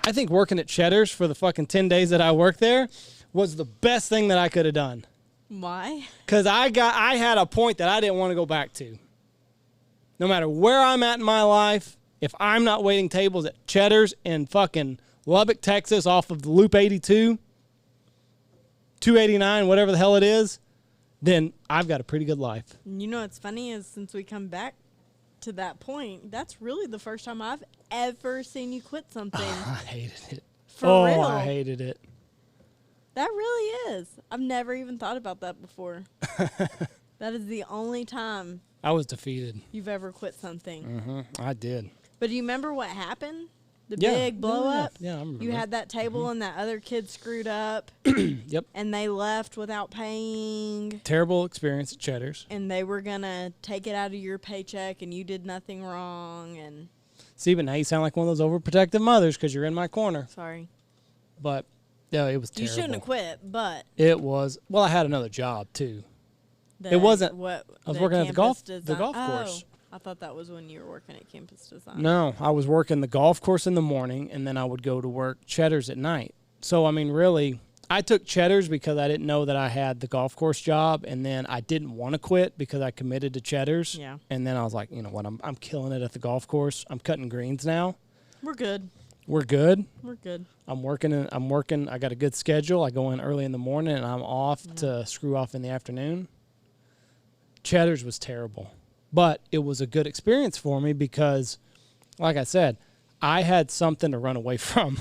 I think working at Cheddar's for the fucking 10 days that I worked there was the best thing that I could have done. Why? Because I had a point that I didn't want to go back to. No matter where I'm at in my life, if I'm not waiting tables at Cheddar's in fucking Lubbock, Texas, off of the Loop 82, 289, whatever the hell it is, then I've got a pretty good life. You know what's funny is since we come back to that point, that's really the first time I've ever seen you quit something. I hated it. For real. I hated it. That really is. I've never even thought about that before. That is the only time I was defeated. you've ever quit something. Mm-hmm. I did. But do you remember what happened? The big blow up? Yeah, I remember. You had that table and that other kid screwed up. Yep. And they left without paying. Terrible experience at Cheddar's. And they were going to take it out of your paycheck and you did nothing wrong. And See, but now you sound like one of those overprotective mothers because you're in my corner. sorry. But, yeah, it was You terrible. shouldn't have quit, but. It was. Well, I had another job, too. The, It wasn't- What, I was working at the golf course. Oh, I thought that was when you were working at Campus Design. No, I was working the golf course in the morning, and then I would go to work Cheddar's at night. So, I mean, really, I took Cheddar's because I didn't know that I had the golf course job, and then I didn't want to quit because I committed to Cheddar's. Yeah. And then I was like, you know what, I'm killing it at the golf course. I'm cutting greens now. We're good. We're good. We're good. I'm working. I got a good schedule. I go in early in the morning, and I'm off to screw off in the afternoon. Cheddar's was terrible. But it was a good experience for me because, like I said, I had something to run away from.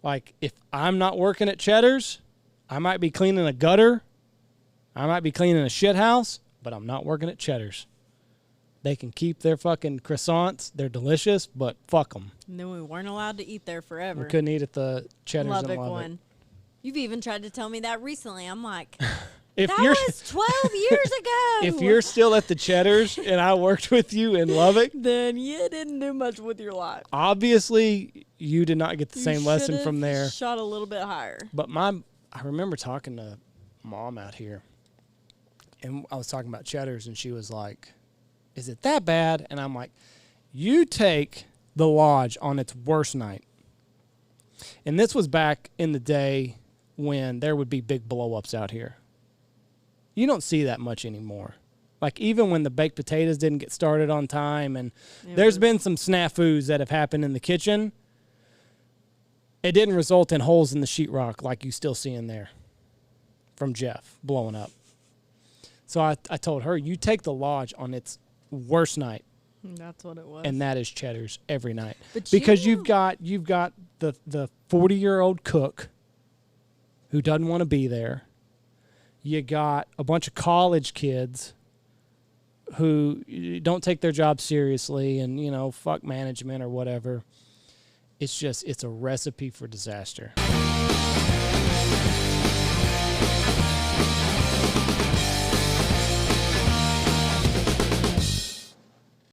Like, if I'm not working at Cheddar's, I might be cleaning a gutter. I might be cleaning a shit house, but I'm not working at Cheddar's. They can keep their fucking croissants. They're delicious, but fuck them. And then we weren't allowed to eat there forever. We couldn't eat at the Cheddar's Lubbock in Lubbock. one. You've even tried to tell me that recently. I'm like, If that you're was 12 years ago. if you're still at the Cheddar's and I worked with you in Lubbock, then you didn't do much with your life. obviously you did not get the You same lesson should've from there. Shot a little bit higher. But I remember talking to Mom out here, and I was talking about Cheddar's, and she was like, "Is it that bad?" And I'm like, "You take the Lodge on its worst night." And this was back in the day when there would be big blow-ups out here. You don't see that much anymore. Like, even when the baked potatoes didn't get started on time, and there's been some snafus that have happened in the kitchen, it didn't result in holes in the sheetrock like you still see in there from Jeff blowing up. So I told her, you take the Lodge on its worst night, That's what it was. and that is Cheddar's every night. But because you you've got the 40-year-old cook who doesn't want to be there. You got a bunch of college kids who don't take their job seriously and, you know, fuck management or whatever. It's a recipe for disaster.